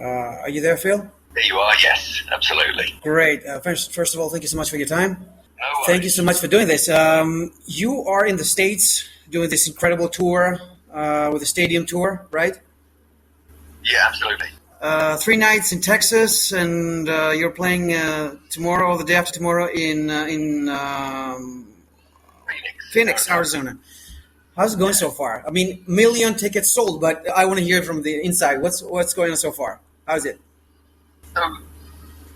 Are you there, Phil? There you are, yes, absolutely. Great. First of all, thank you so much for your time. No worries. Thank you so much for doing this. You are in the States doing this incredible tour with a stadium tour, right? Yeah, absolutely. 3 nights in Texas, and you're playing tomorrow or the day after tomorrow in Phoenix, Arizona. How's it going so far? I mean, million tickets sold, but I want to hear from the inside. What's going on so far? How's it? So,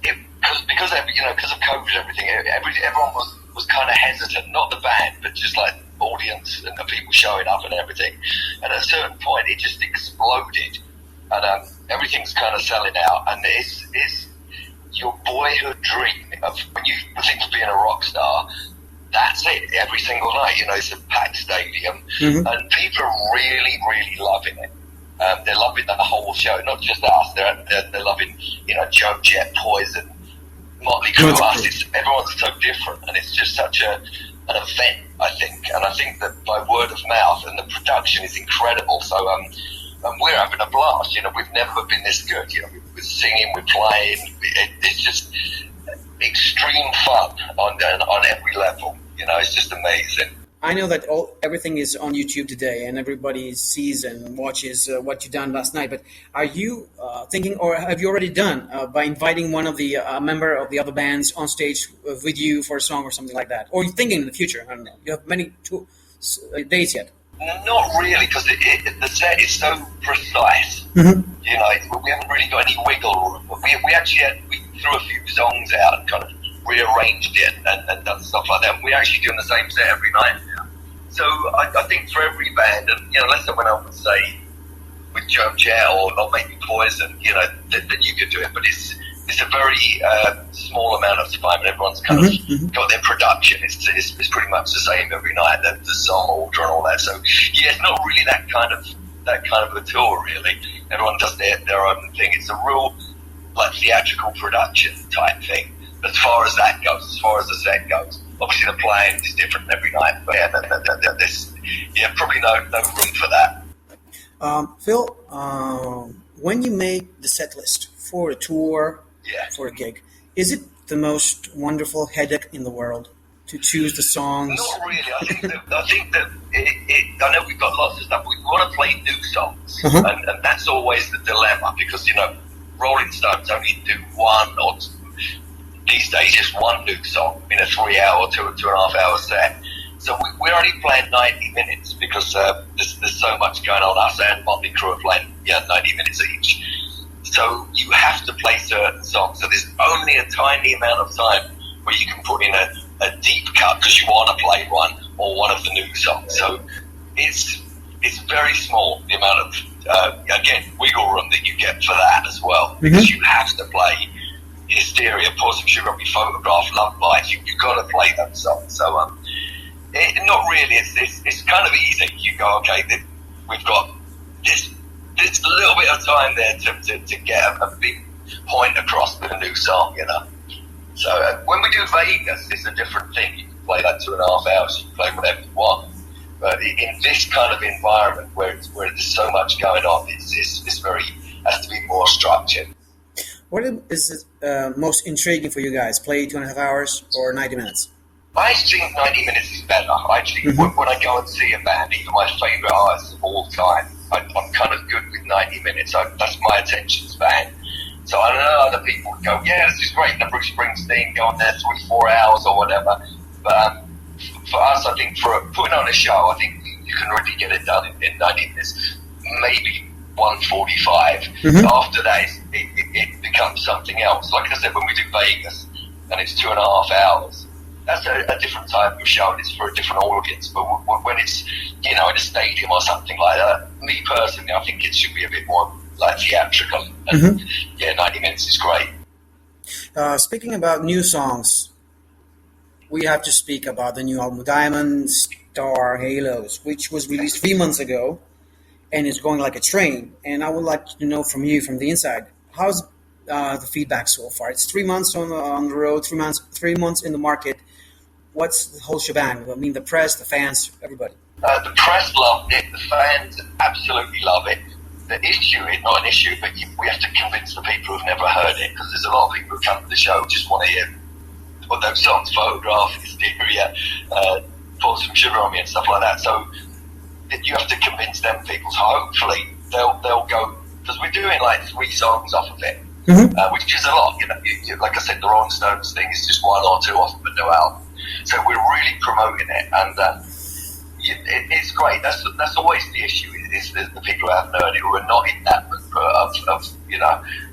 because of COVID and everything, everyone was kind of hesitant. Not the band, but just like audience and the people showing up and everything. And at a certain point, it just exploded, and everything's kind of selling out. And it's your boyhood dream of when you think of being a rock star. That's it, every single night. It's a packed stadium, and people are really, really loving it. They're loving the whole show, not just us. They're loving, Joe Jett, Poison, Motley Crue. Everyone's so different, and it's just such an event, I think. And I think that by word of mouth, and the production is incredible. So, and we're having a blast. We've never been this good. We're singing, we're playing. It's just extreme fun on every level. It's just amazing. I know that everything is on YouTube today, and everybody sees and watches what you done last night. But are you thinking, or have you already done, by inviting one of the member of the other bands on stage with you for a song or something like that? Or are you thinking in the future? I don't know. You have many dates yet? Not really, because the set is so precise. Mm-hmm. We haven't really got any wiggle room. We threw a few songs out and kind of rearranged it and done stuff like that. And we're actually doing the same set every night now. So I think for every band, and unless I went out and say with Joe Jett or maybe Poison, that you could do it, but it's a very small amount of time, and everyone's kind of got their production. It's pretty much the same every night. The song order and all that. So yeah, it's not really that kind of a tour really. Everyone does their own thing. It's a real like theatrical production type thing. As far as that goes, as far as the set goes, obviously the playing is different every night. But yeah, probably no room for that. Phil, when you make the set list for a tour, for a gig, is it the most wonderful headache in the world to choose the songs? Not really. I think that I know we've got lots of stuff. We want to play new songs, and that's always the dilemma because Rolling Stones only do one or these days just one new song in a 3 hour, 2.5 hour set. So we're only playing 90 minutes because there's so much going on. Us and Motley Crue are playing 90 minutes each. So you have to play certain songs. So there's only a tiny amount of time where you can put in a deep cut because you want to play one or one of the new songs. So it's very small, the amount of, again, wiggle room that you get for that as well. Because you have to play Hysteria, Pour Some Sugar on Me, Photograph, Love Life. You got to play those songs. So not really. It's kind of easy. You go, okay, we've got this little bit of time there to get a big point across with a new song, So when we do Vegas, it's a different thing. You can play that 2.5 hours. You can play whatever you want. But in this kind of environment where there's so much going on, it's very has to be more structured. What is most intriguing for you guys? Play 2.5 hours or 90 minutes? I think 90 minutes is better. I think when I go and see a band, even my favourite artists of all time, I'm kind of good with 90 minutes. That's my attention span. So I know other people would go, yeah, this is great. The Bruce Springsteen going there 3-4 hours or whatever. But for us, I think for putting on a show, I think you can really get it done in 90 minutes. Maybe 1:45. After that, it becomes something else. Like I said, when we do Vegas and it's 2.5 hours, that's a different type of show and it's for a different audience. But when it's, in a stadium or something like that, me personally, I think it should be a bit more like theatrical. And 90 minutes is great. Speaking about new songs, we have to speak about the new album, Diamond Star Halos, which was released 3 months ago. And it's going like a train. And I would like to know from you, from the inside, how's the feedback so far? It's 3 months on the road, 3 months in the market. What's the whole shebang? I mean, the press, the fans, everybody. The press loved it. The fans absolutely love it. The issue is not an issue, but we have to convince the there's a lot of people who come to the show who just want to hear what those songs, Photograph, Hysteria, Pour Some Sugar on Me and stuff like that. So you have to convince them people. So hopefully they'll go, because we're doing like 3 songs off of it, which is a lot. Like I said, the Rolling Stones thing is just 1 or 2 off of a new album. So we're really promoting it, and it's great. That's always the issue. Is the people who haven't heard it, who are not in that of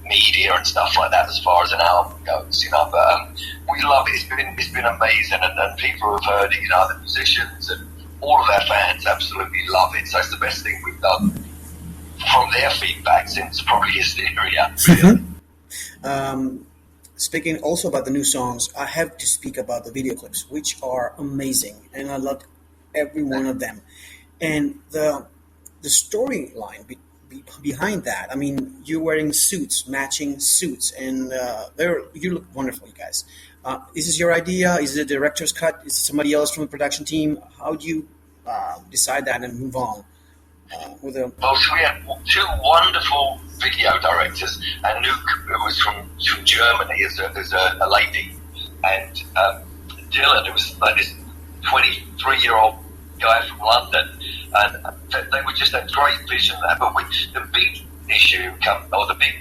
media and stuff like that as far as an album goes. But we love it. It's been amazing, and people who have heard it, the musicians and all of our fans absolutely love it. So it's the best thing we've done from their feedback since probably Hysteria. Speaking also about the new songs, I have to speak about the video clips, which are amazing, and I loved every one of them. And the storyline behind that, I mean, you're wearing suits, matching suits, and you look wonderful, you guys. Is this your idea? Is it a director's cut? Is it somebody else from the production team? How do you decide that and move on? So we had 2 wonderful video directors, and Luke, who was from Germany, is a lady, and Dylan, who was like this 23-year-old guy from London, and they were just a great vision there. But the big issue, or the big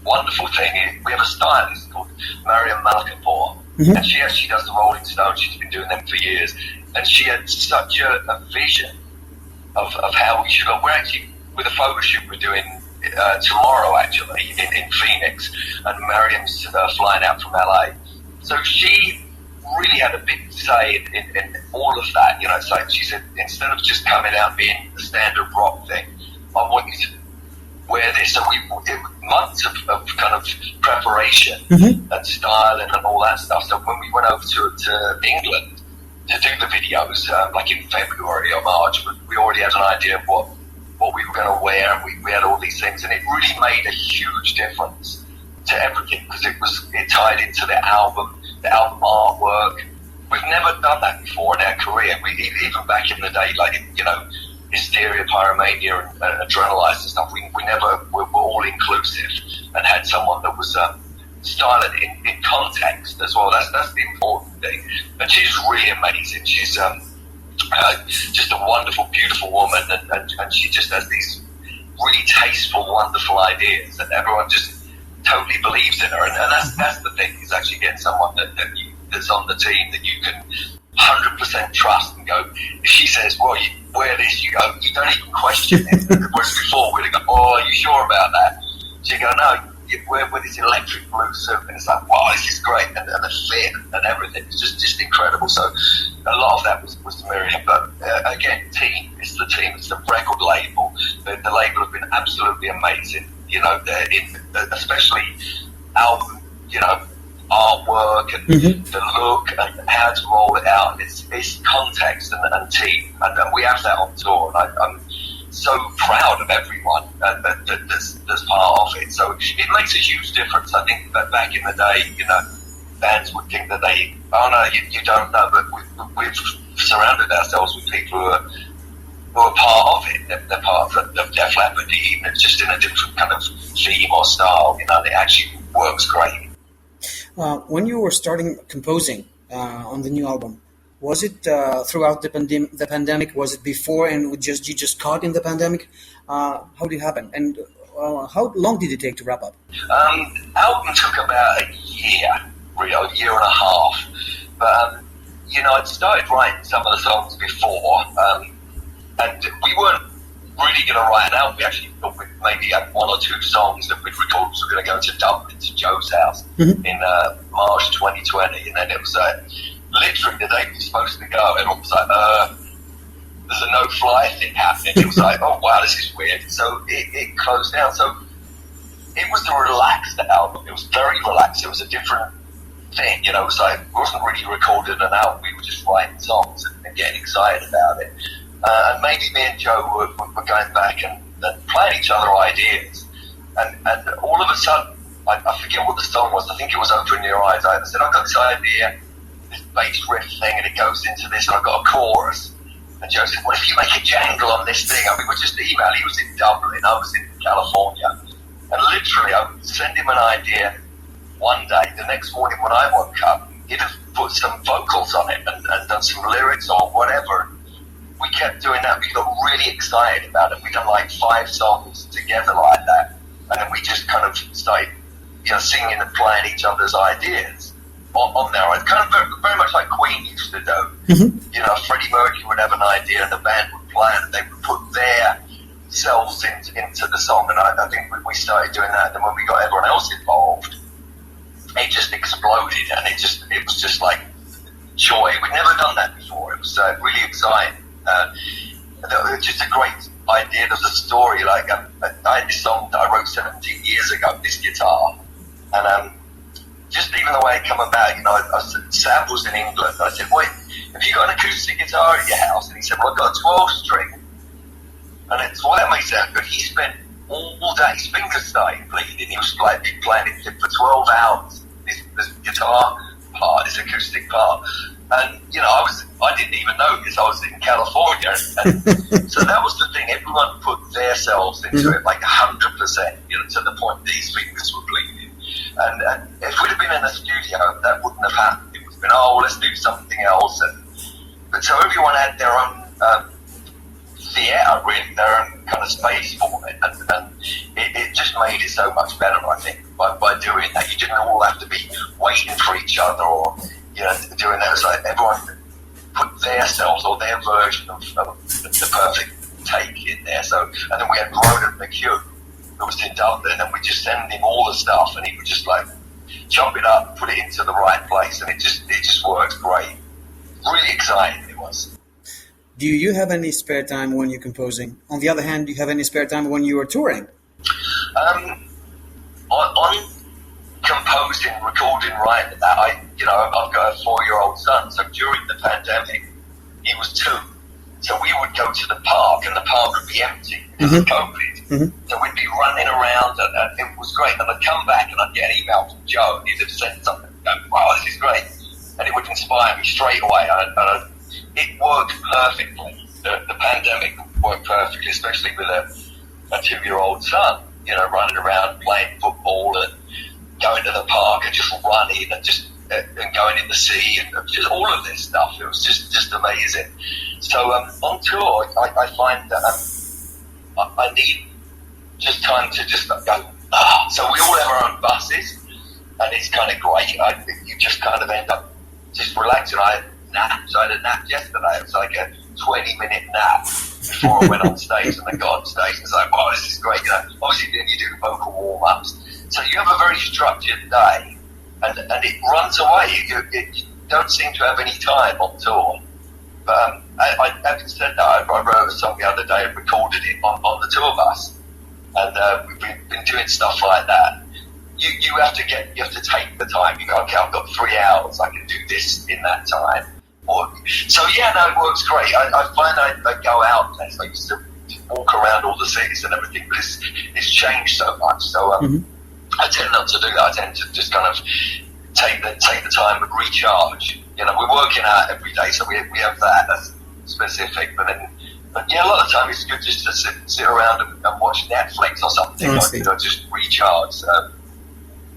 wonderful thing, is we have a stylist called Mariam Malkapour, and she actually does the Rolling Stones. She's been doing them for years, and she had such a vision of how we should go. We're actually, with a photo shoot we're doing tomorrow, actually, in Phoenix, and Mariam's flying out from LA. So she really had a big say in all of that. So she said, instead of just coming out and being the standard rock thing, I want you to wear this. So months of kind of preparation and styling and all that stuff. So when we went over to England to do the videos, like in February or March, we already had an idea of what we were going to wear, and we had all these things, and it really made a huge difference to everything, because it tied into the album artwork. We've never done that before in our career. Even back in the day, like Hysteria, Pyromania, and Adrenalize and stuff, we never were all inclusive and had someone that was styling in context as well. That's the important thing. And she's really amazing. She's just a wonderful, beautiful woman, and she just has these really tasteful, wonderful ideas, and everyone just totally believes in her. And that's the thing, is actually getting someone that's on the team that you can 100% trust and go, if she says, well, you wear this, you go, you don't even question it. Whereas before we'd go, oh, are you sure about that? She'd go, no, you wear with this electric blue suit, and it's like, wow, this is great, and the fit and everything, it's just incredible. So a lot of that was Miriam, but again, team, it's the team, it's the record label. The label have been absolutely amazing, especially album, artwork and the look and how to roll it out. It's context and team, and we have that on tour, and I'm so proud of everyone that's part of it. So it makes a huge difference. I think that back in the day, bands would think that you don't know, but we've surrounded ourselves with people who are part of it. They're part of Def Leppard, even if it's just in a different kind of theme or style. It actually works great. When you were starting composing on the new album, was it throughout the pandemic? Was it before and you just caught in the pandemic? How did it happen? And how long did it take to wrap up? Album took about a year and a half. But, I'd started writing some of the songs before, and we weren't really going to write an album. We actually thought we'd maybe had 1 or 2 songs that we'd record. We were going to go to Dublin, to Joe's house in March 2020, and then it was literally the day we were supposed to go, everyone was like, there's a no-fly thing happening. It was like, oh wow, this is weird. So it closed down. So it was a relaxed album. It was very relaxed. It was a different thing. It was like, it wasn't really recording an album. We were just writing songs and getting excited about it. And maybe me and Joe were going back and playing each other ideas. And all of a sudden, I forget what the song was. I think it was Open Your Eyes. I said, I've got this idea, this bass riff thing, and it goes into this, and I've got a chorus. And Joe said, what if you make a jangle on this thing? I mean, we're just email. He was in Dublin, I was in California. And literally, I would send him an idea, one day, the next morning when I woke up, he'd have put some vocals on it and done some lyrics or whatever. We kept doing that. We got really excited about it. We done like 5 songs together like that, and then we just kind of started, singing and playing each other's ideas on there. It's kind of very much like Queen used to do. Mm-hmm. Freddie Mercury would have an idea, and the band would play it, and they would put their selves into the song. And I think we started doing that. And when we got everyone else involved, it just exploded, and it was just like joy. We'd never done that before. It was really exciting. Just a great idea. There's a story. Like I had this song that I wrote 17 years ago. This guitar, and just even the way it came about. Sam was in England. I said, "Wait, have you got an acoustic guitar at your house?" And he said, "Well, I've got a 12-string." And it's all that makes sense. But he spent all day. His fingers started bleeding. He was like playing it for 12 hours. This guitar part, this acoustic part. And, I didn't even know because I was in California. And so that was the thing. Everyone put themselves into it like 100%, to the point these fingers were bleeding. And if we'd have been in the studio, that wouldn't have happened. It would have been, let's do something else. But so everyone had their own theatre, really, their own kind of space for it. And it just made it so much better, I think, by doing that. You didn't all have to be waiting for each other or, doing that. It's like everyone put their selves or their version of the perfect take in there. So, and then we had Ronan McHugh, who was in Dublin, and we just send him all the stuff, and he would just like chop it up, put it into the right place, and it just worked great. Really exciting it was. Do you have any spare time when you're composing? On the other hand, do you have any spare time when you are touring? On composing, recording, writing that, I've got a 4-year-old son, so during the pandemic, he was 2. So we would go to the park, and the park would be empty because of COVID. Mm-hmm. So we'd be running around, and it was great. And I'd come back, and I'd get an email from Joe, and he'd have sent something, wow, this is great. And it would inspire me straight away. It worked perfectly. The pandemic worked perfectly, especially with a 2-year-old son, running around playing football and going to the park and just running and going in the sea and just all of this stuff. It was just amazing. So on tour, I find that I need just time to just go. So we all have our own buses, and it's kind of great. You just kind of end up just relaxing. I had naps. I had a nap yesterday. It was like a 20-minute nap before I went on stage, and I got on stage and it's like, wow, this is great. Obviously then you do vocal warm-ups. So you have a very structured day, and it runs away. You don't seem to have any time on tour. But having said that, I wrote a song the other day and recorded it on the tour bus. And we've been doing stuff like that. You have to take the time. You go, okay, I've got 3 hours. I can do this in that time. It works great. I find I go out less. I used to walk around all the cities and everything, but it's changed so much. So I tend not to do that. I tend to just kind of take the time and recharge. We're working out every day, so we have that's specific. But a lot of the time it's good just to sit around and watch Netflix or something. Just recharge. So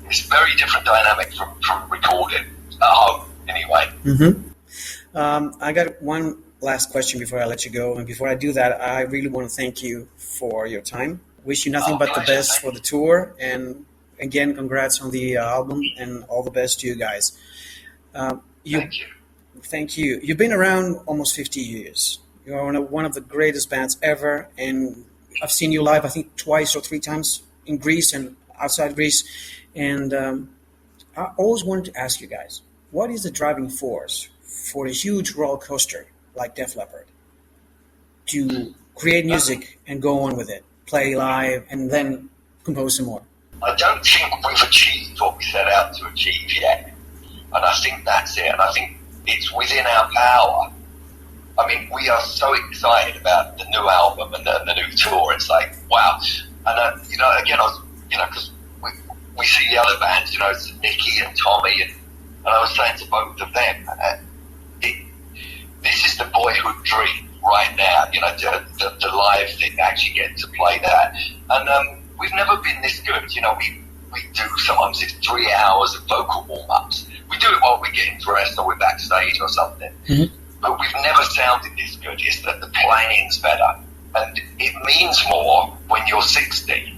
it's a very different dynamic from recording at home, anyway. Mm-hmm. I got one last question before I let you go. And before I do that, I really want to thank you for your time. Wish you nothing but the best for the tour. And again, congrats on the album and all the best to you guys. Thank you. Thank you. You've been around almost 50 years. You're one of the greatest bands ever. And I've seen you live, I think, 2 or 3 times in Greece and outside Greece. And I always wanted to ask you guys, what is the driving force for a huge roller coaster like Def Leppard to create music and go on with it, play live, and then compose some more? I don't think we've achieved what we set out to achieve yet. And I think that's it. And I think it's within our power. I mean, we are so excited about the new album and the new tour. It's like, wow. And, again, because we see the other bands, it's Nicky and Tommy, and I was saying to both of them, this is the boyhood dream right now, the live thing, actually getting to play that. And we've never been this good. We do some sometimes it's 3 hours of vocal warm-ups. We do it while we're getting dressed or we're backstage or something. Mm-hmm. But we've never sounded this good. It's that the playing's better. And it means more when you're 60.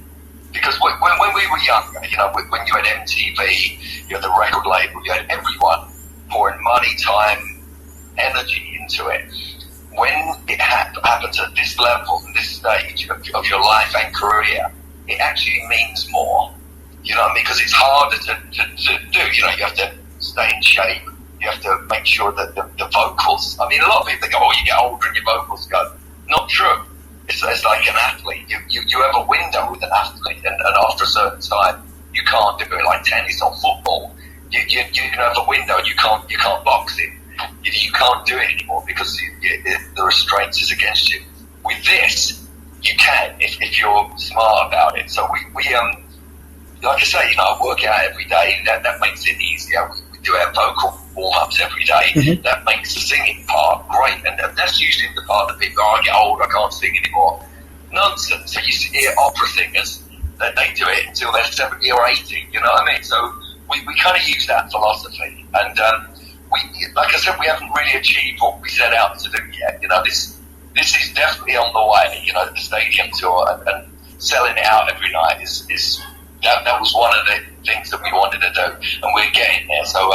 Because when we were younger, when you had MTV, you had the record label, you had everyone pouring money, time, energy into it. When it happens at this level, this stage of your life and career, it actually means more. You know what I mean? Because it's harder to do. You have to stay in shape. You have to make sure that the vocals... I mean, a lot of people go, oh, you get older and your vocals go. Not true. It's like an athlete. You have a window with an athlete, and after a certain time, you can't do it like tennis or football. You have a window and you can't box it. You can't do it anymore because the restraints is against you. With this, you can if you're smart about it. So we like I say, I work out every day. That makes it easier. We do our vocal warm-ups every day. Mm-hmm. That makes the singing part great. And that's usually the part that people, I get old, I can't sing anymore. Nonsense. So you hear opera singers, that they do it until they're 70 or 80, you know what I mean? So we kind of use that philosophy. And like I said, we haven't really achieved what we set out to do yet. This is definitely on the way, the stadium tour and selling it out every night is that was one of the things that we wanted to do, and we're getting there. So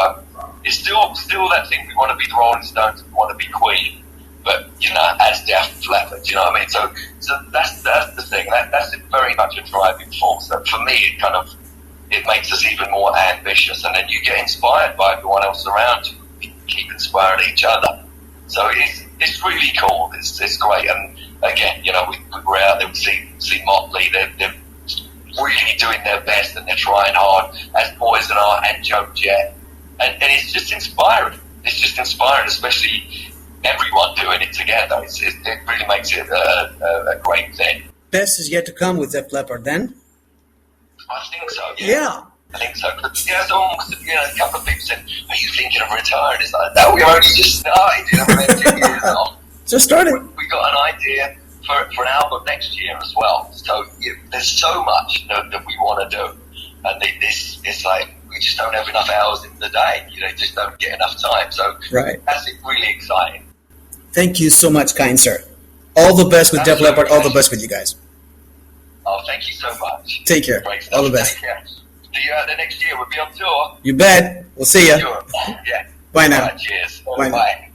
it's still that thing. We want to be the Rolling Stones, we want to be Queen, but as Def Leppard, you know what I mean? So that's the thing. That's very much a driving force. So for me, it makes us even more ambitious, and then you get inspired by everyone else around you. We keep inspiring each other. So it's really cool. It's great. And again, we were out there. We see Motley. They're really doing their best, and they're trying hard, as Poison are and Joe Jett. And it's just inspiring. It's just inspiring, especially everyone doing it together. It really makes it a great thing. Best is yet to come with Def Leppard, then? I think so, yeah. I think so. But, someone was, a couple of people said, are you thinking of retiring? It's like, no, we only just started. We're 2 years on. Just started. We got an idea for an album next year as well. So there's so much that we want to do. And it's like, we just don't have enough hours in the day. Just don't get enough time. So right. That's really exciting. Thank you so much, kind sir. All the best with Def Leppard. All the best with you guys. Oh, thank you so much. Take care. All the best. Take care. See you out there next year. We'll be on tour. You bet. We'll see ya. Sure. Yeah. Bye now. Right, cheers. Bye. Bye.